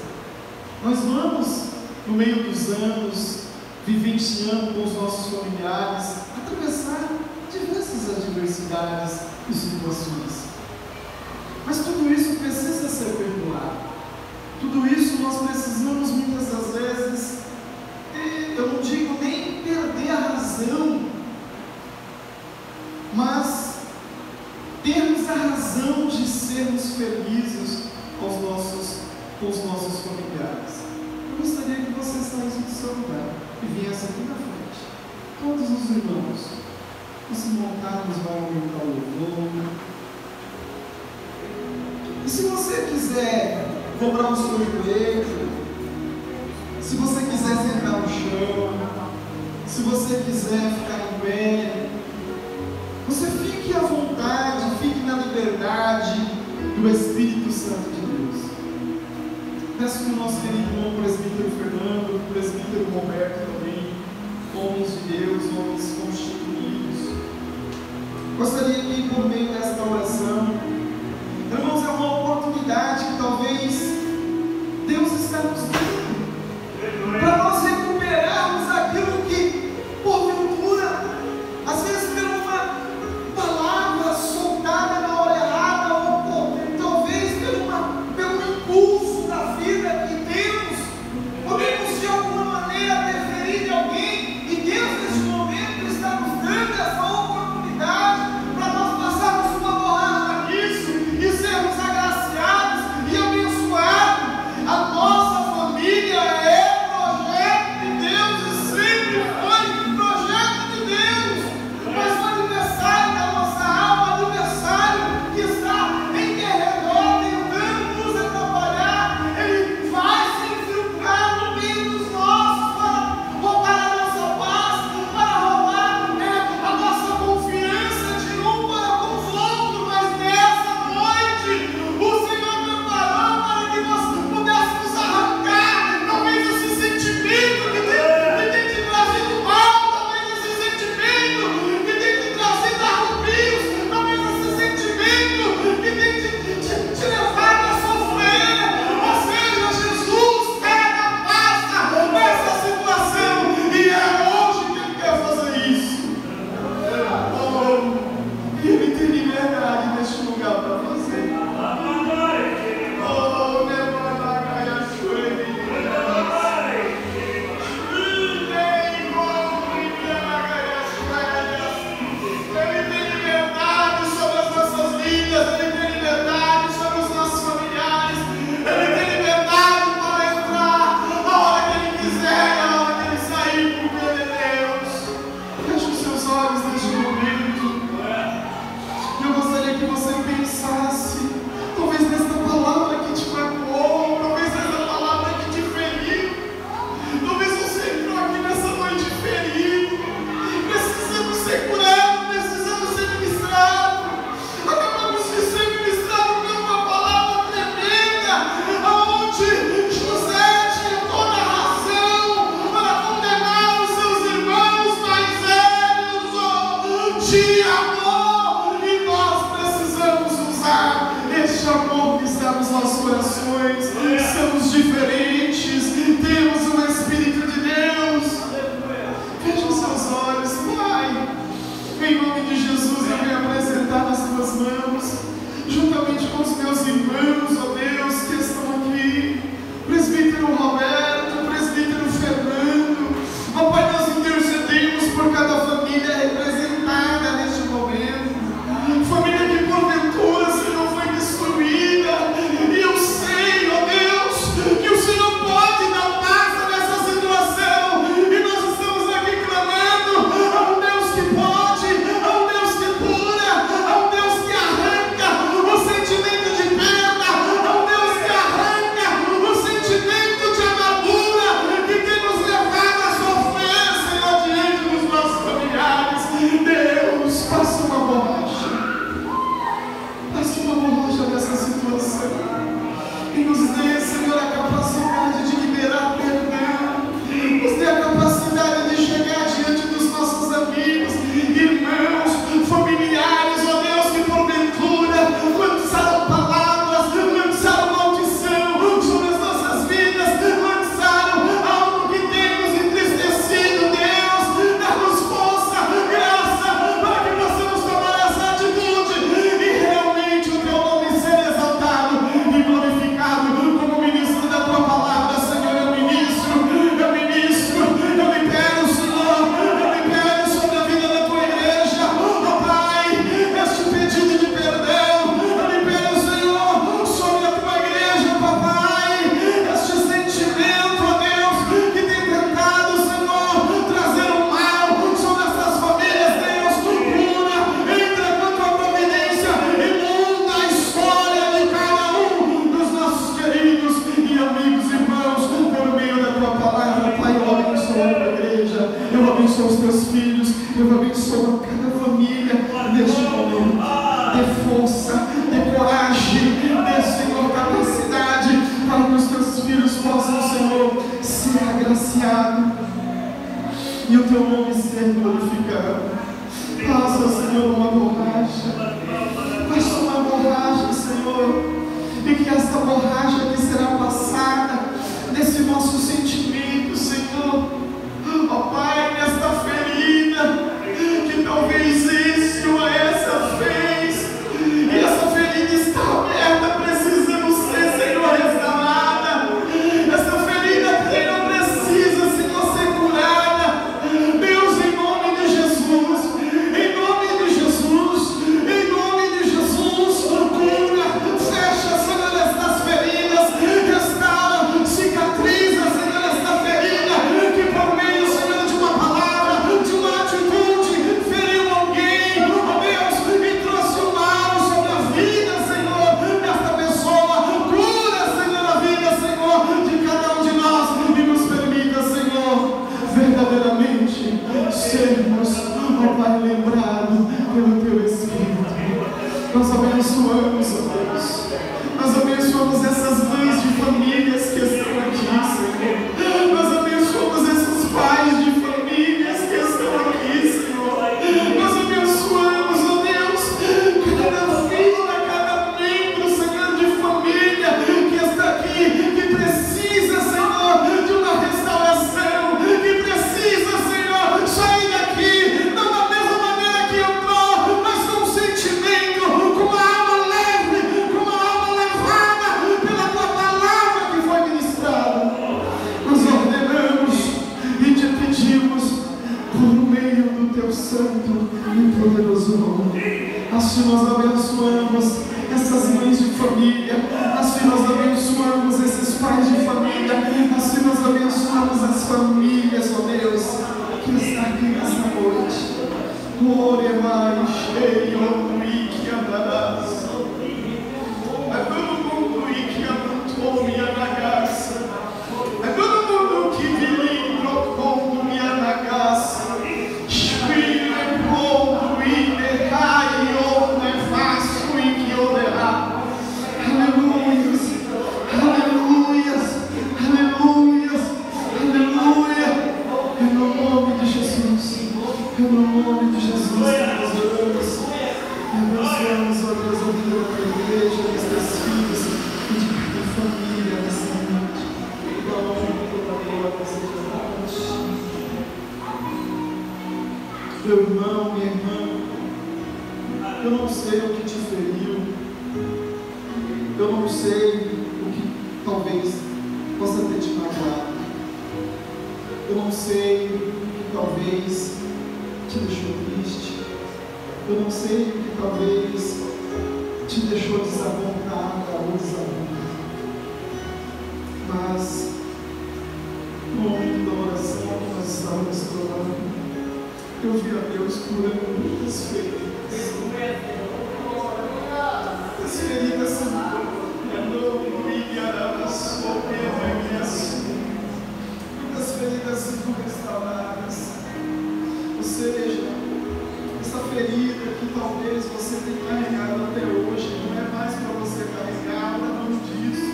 nós vamos, no meio dos anos, vivenciando com os nossos familiares, atravessar diversas adversidades e situações. Mas tudo isso precisa ser perdoado. Tudo isso nós precisamos muitas das vezes, eu não digo nem perder a razão, mas termos a razão de sermos felizes com os nossos familiares. Eu gostaria que você saísse do seu lugar e viesse aqui na frente. Todos os irmãos. Os irmãos Carlos vai aumentar o louvor. E se você quiser dobrar o seu joelho, se você quiser sentar no chão, se você quiser ficar em pé, você fique à vontade, fique na liberdade do Espírito Santo de Deus. Peço que o nosso querido irmão presbítero Fernando, o presbítero Roberto também, homens de Deus, homens constituídos, Gostaria que por meio desta oração, irmãos, é uma oportunidade que talvez Deus está nos dando para nós recuperarmos aquilo que, porventura, às vezes por uma palavra soltada na hora errada, ou talvez pelo impulso da vida que temos, podemos de alguma maneira deferir de alguém, e Deus neste momento está nos dando essa oportunidade para nós passarmos uma borracha nisso e sermos agraciados e abençoados. A nossa família é projeto de Deus e sempre foi projeto de Deus. Mas o adversário da nossa alma, o adversário que está em derredor tentando nos atrapalhar, ele vai se infiltrar no meio dos nossos para roubar a nossa paz, para roubar a nossa confiança de um para com os outros. Mas nessa noite o Senhor preparou para que nós pudéssemos arrancar talvez esse sentimento que tem te trazido mal, talvez esse sentimento que tem te trazido arrupios, talvez esse sentimento que tem te levado a sofrer. Ou seja, Jesus afasta essa situação, e é hoje que Ele quer fazer isso. E Ele tem liberdade neste lugar para fazer. Ele tem liberdade sobre as nossas vidas, Ele tem liberdade sobre os nossos familiares, Ele tem liberdade para entrar a hora que Ele quiser e a hora que Ele sair, porque Ele é Deus. Feche os seus olhos neste momento. Eu gostaria que você pensasse, talvez nesta palavra que te magoou, talvez nessa palavra que te feriu. Talvez você entrou aqui nessa noite ferido, precisando ser curado, precisando ser ministrado. Acabamos de ser ministrados por uma palavra tremenda, onde José tinha toda a razão para condenar os seus irmãos mais velhos de amor, e nós precisamos usar este amor que está nos nossos corações. Somos diferentes, temos o Espírito de Deus. Feche os seus olhos, Pai. Em nome de Jesus, eu venho apresentar nas tuas mãos, juntamente com os meus irmãos, ó Deus, que estão aqui, presbítero Roberto, presbítero Fernando. Ó Pai, nós intercedemos por cada família representada neste momento, família que porventura, Senhor, foi destruída. E eu sei, ó Deus, que o Senhor pode dar paz nessa situação, e nós estamos aqui clamando a um Deus que pode, a um Deus que cura, a um Deus que arranca o sentimento de perda, a um Deus que arranca o sentimento de amargura que tem nos levado a sofrer, Senhor, diante dos nossos familiares. Deus, passa uma borracha dessa situação, e nos dê, Senhor, a capacidade de liberar perdão, nos dê a capacidade de chegar diante dos nossos amigos, irmãos, familiares, ó Deus, que porventura lançaram palavras, lançaram maldição sobre as nossas vidas, lançaram algo que tem nos entristecido. Deus, dá-nos força, graça, para que possamos tomar essa atitude e realmente o Teu nome ser exaltado e glorificado como ministro da Tua palavra. Senhor, eu ministro, eu libero, Senhor, eu libero sobre a vida da Tua igreja, ó Pai, este pedido de perdão, eu libero, Senhor, sobre a Tua igreja, papai, este sentimento, ó Deus, que tem tentado, Senhor, trazer um mal sobre essas famílias. Deus, cura, entra com a Tua providência e muda a história de cada um dos nossos queridos e amigos, irmãos, por meio da Tua palavra. Pai, eu abençoo a Tua igreja, eu abençoo os Teus filhos, eu abençoo cada família neste momento. Dê força, dê coragem, dê, Senhor, capacidade para que os Teus filhos possam, Senhor, ser agraciados e o Teu nome ser glorificado. Faça, Senhor, uma borracha. Faça uma borracha, Senhor. E que essa borracha que será passada nesse nosso sentimento, Senhor. Ó Pai, nesta ferida que talvez esse ou essa fez, e essa ferida está aberta, precisamos ser, Senhor, restaurada. Essa ferida que não precisa, Senhor, ser curada. Deus, em nome de Jesus, em nome de Jesus, em nome de Jesus, cura, fecha, Senhor, estas feridas, restaura, cicatriza, Senhor, esta ferida que por meio, Senhor, de uma palavra, de uma atitude, feriu alguém, ó Deus, e trouxe o mal sobre a vida, Senhor, desta pessoa. Cura, Senhor, a vida, Senhor, de cada um de nós, e nos permita, Senhor, verdadeiramente sermos, ó Pai, lembrados pelo Teu Espírito. Nós abençoamos, ó Deus. Nós abençoamos essas mães de famílias que estão aqui, Senhor. Nós abençoamos esses pais de famílias que estão aqui, Senhor. Nós abençoamos, ó Deus, cada filha, cada membro, Senhor, de família que está aqui, que precisa, Senhor, de uma restauração, que precisa, Senhor, sair daqui, não da mesma maneira que entrou, mas com um sentimento, com uma alma leve, com uma alma levada pela Tua palavra que foi ministrada. Nós ordenamos e te pedimos, por meio do Teu santo e poderoso nome. Assim nós abençoamos essas mães de família, assim nós abençoamos esses pais de família, assim nós abençoamos as famílias, ó Deus, que está aqui nessa noite. Glória mais cheio, que andarás. É todo mundo que amontou minha bagaça. É todo mundo que vive trocando minha bagaça. Espírito é pouco e decai, ou não é fácil e que eu derrar. Aleluias, aleluias, aleluias, aleluia. É no nome de Jesus, é no nome de Jesus que nós oramos. Abençoamos, ó Deus, a vida da igreja, dos teus filhos e de cada família nessa noite. Toda honra e toda glória seja dada a Ti. Meu irmão, minha irmã, eu não sei o que te feriu, eu não sei o que talvez possa ter te magoado, eu não sei o que talvez te deixou triste, eu não sei o que talvez te deixou desapontada ou desapontada, mas no momento da oração que nós estávamos falando, eu vi a Deus curando muitas feridas. As feridas são muitas feridas são restauradas. Ou seja, essa ferida que talvez você tenha carregado até hoje, não é mais para você carregar, não disso.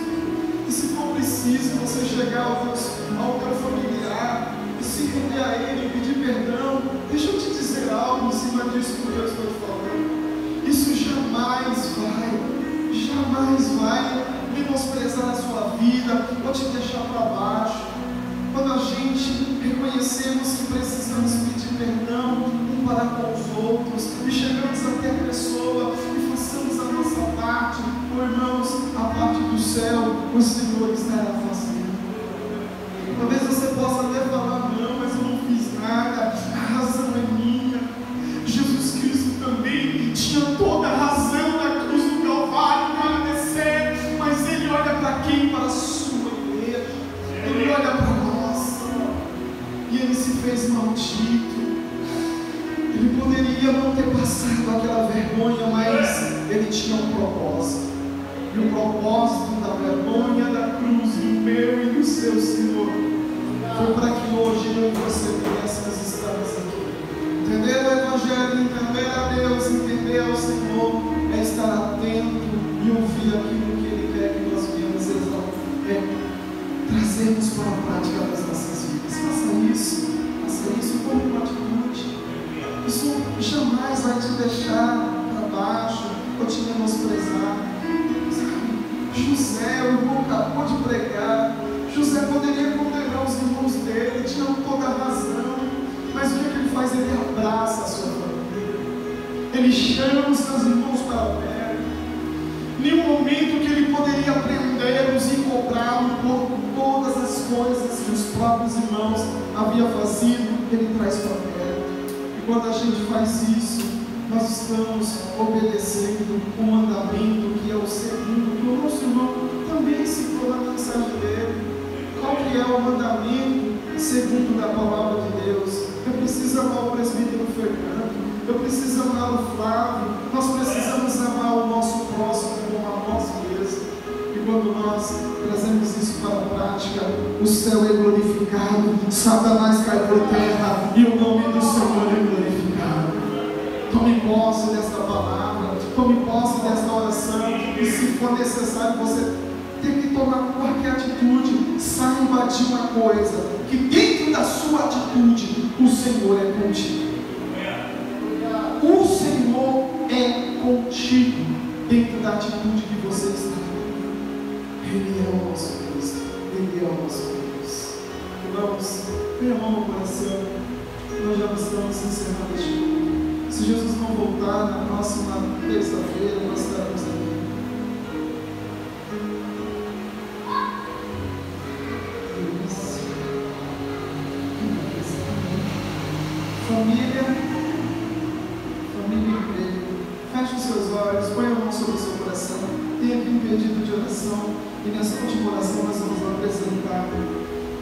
E se for preciso você chegar ao teu familiar e se render a ele e pedir perdão, deixa eu te dizer algo em cima disso que eu estou falando. Isso jamais vai menosprezar a sua vida ou te deixar para baixo. Quando a gente reconhecemos que precisamos pedir perdão um para com os outros e chegamos até a pessoa e façamos a nossa parte, irmãos, a parte do céu, o Senhor estará fazendo. Talvez você possa até falar, não, mas eu não fiz nada, a razão é minha. Jesus Cristo também tinha toda a razão na cruz do Calvário para descer, mas Ele olha para quem? Para a sua igreja. Ele olha para nós e Ele se fez maldito. Ele poderia não ter passado aquela vergonha, mas Ele tinha um propósito. E o propósito da vergonha da cruz do meu e do seu Senhor foi para que hoje eu e você pudéssemos estar aqui. Entender o Evangelho, entender a Deus, entender ao Senhor, é estar atento e ouvir aquilo que Ele quer que nós venhamos trazermos para a prática das nossas vidas. Faça isso como praticante. Isso jamais José, o irmão acabou de pregar, José poderia condenar os irmãos dele, tinha toda a razão, mas o que ele faz? Ele abraça a sua família, ele chama os seus irmãos para perto. Nenhum momento que ele poderia prendê-los e cobrá-lo por todas as coisas que os próprios irmãos haviam fazido, ele traz para perto. E quando a gente faz isso, nós estamos obedecendo o mandamento que é o segundo, que o nosso irmão também citou na mensagem dele. Qual que é o mandamento segundo da palavra de Deus? Eu preciso amar o presbítero Fernando, eu preciso amar o Flávio, nós precisamos amar o nosso próximo como a nós mesmos. E quando nós trazemos isso para a prática, o céu é glorificado, Satanás cai por terra e o nome do Senhor é glorificado. Tome posse desta palavra, tome posse desta oração, e se for necessário você ter que tomar qualquer atitude, saiba de uma coisa, que dentro da sua atitude, o Senhor é contigo. O Senhor é contigo, dentro da atitude que você está. Ele é o nosso Deus, Ele é o nosso Deus. Vamos, tenha a mão no coração, nós já estamos encerrando este culto. Se Jesus não voltar na próxima terça-feira, nós estaremos aqui. Família igreja, feche os seus olhos, põe a mão sobre o seu coração. Tem aqui um pedido de oração, e nessa última oração nós vamos apresentar a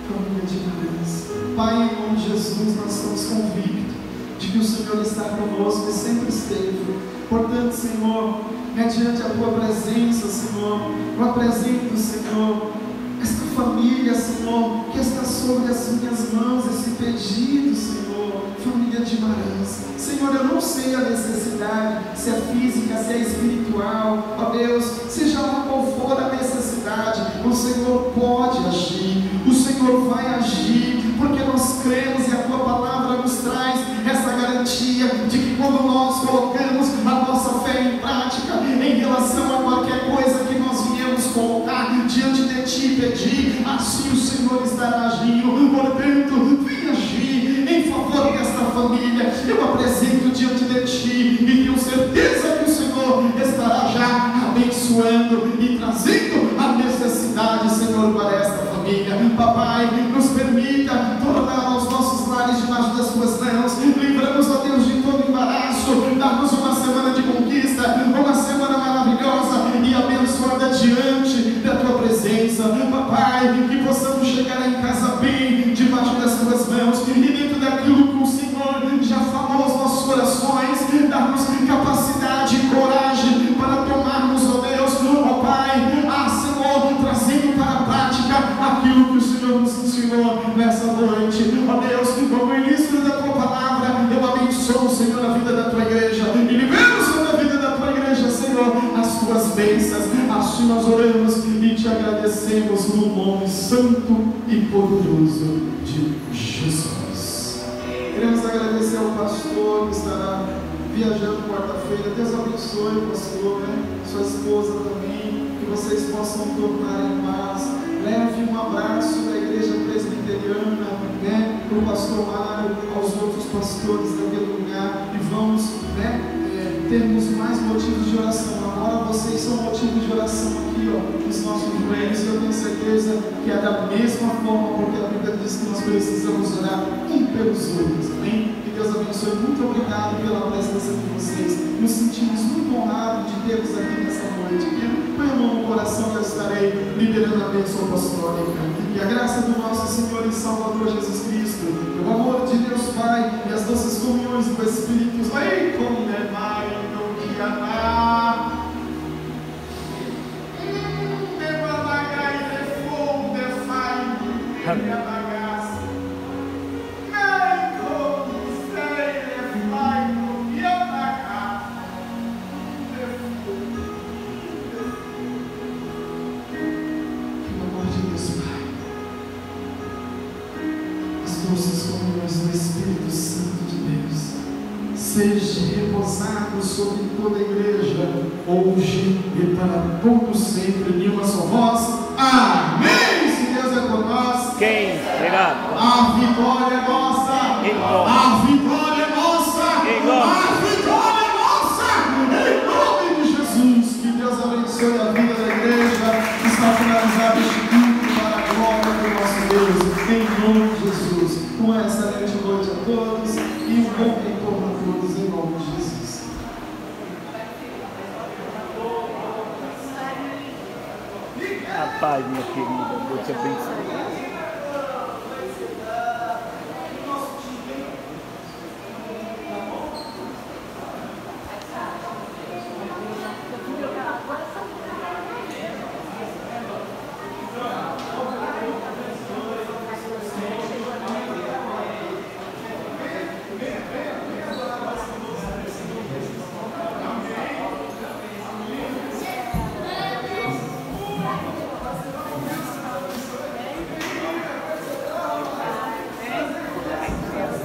família de Deus. Pai, em nome de Jesus, nós estamos convictos de que o Senhor está conosco e sempre esteve. Portanto, Senhor, mediante a Tua presença, Senhor, eu apresento, Senhor, esta família, Senhor, que está sobre as minhas mãos, esse pedido, Senhor, família de Marãs. Senhor, eu não sei a necessidade, se é física, se é espiritual, ó Deus, seja lá qual for a necessidade, o Senhor pode agir, o Senhor vai agir, porque nós cremos e a Tua palavra nos traz essa garantia de que quando nós colocamos a nossa fé em prática, em relação a qualquer coisa que nós viemos colocar diante de Ti e pedir, assim o Senhor estará agindo. Portanto, vem agir em favor desta família. Eu apresento diante de Ti e tenho certeza que o Senhor estará já abençoando e trazendo a necessidade, Senhor, para esta família. Papai, nos permita tornar os nossos lares debaixo das Tuas mãos. Livramos, ó Deus, de todo embaraço. Dá-nos uma semana de conquista, uma semana maravilhosa e abençoada diante da Tua presença. Papai, que possamos chegar em casa bem, debaixo das Tuas mãos, e dentro daquilo que o Senhor já falou aos nossos corações, dar-nos capacidade e coragem para tomarmos, ó Deus, ó Pai, Senhor, trazendo para a prática aquilo que o Senhor nos ensinou nessa noite. Ó Deus, como ministro da Tua palavra, eu abençoo, Senhor, a vida da Tua igreja, e libero, Senhor, a vida da Tua igreja, Senhor, as Tuas bênçãos. Assim nós oramos e Te agradecemos no nome santo e poderoso de Jesus. Queremos agradecer ao pastor que estará viajando quarta-feira. Deus abençoe o pastor, sua esposa também, que vocês possam tornar em paz. Leve um abraço da igreja presbiteriana, para o pastor Mário, aos outros pastores daquele lugar, e vamos, termos mais motivos de oração. Agora vocês são motivos de oração aqui, nos nossos joelhos, e eu tenho certeza que é da mesma forma, porque a Bíblia diz que nós precisamos orar um pelos outros, amém? Que Deus abençoe. Muito obrigado pela presença de vocês. Nos sentimos muito honrados de termos aqui nessa noite. Põe a mão no coração, eu estarei liberando a bênção apostólica. E a graça do nosso Senhor e Salvador Jesus Cristo, o amor de Deus Pai e as doces comunhões do Espírito, vai com é Pai, no dia da doces comunhões do Espírito Santo de Deus seja repousado sobre toda a igreja, hoje e para todo sempre, em uma só voz. Amém! Se Deus é por nós, Quem será? a vitória é nossa! A vitória é nossa! A vitória é nossa! Em nome de Jesus, que Deus abençoe a vida da igreja. Está finalizado este culto para a glória do nosso Deus, em nome de Jesus. Uma excelente noite a todos e um bom retorno a todos, em nome de Jesus. A paz, minha querida. Deus te abençoe.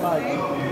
Pai.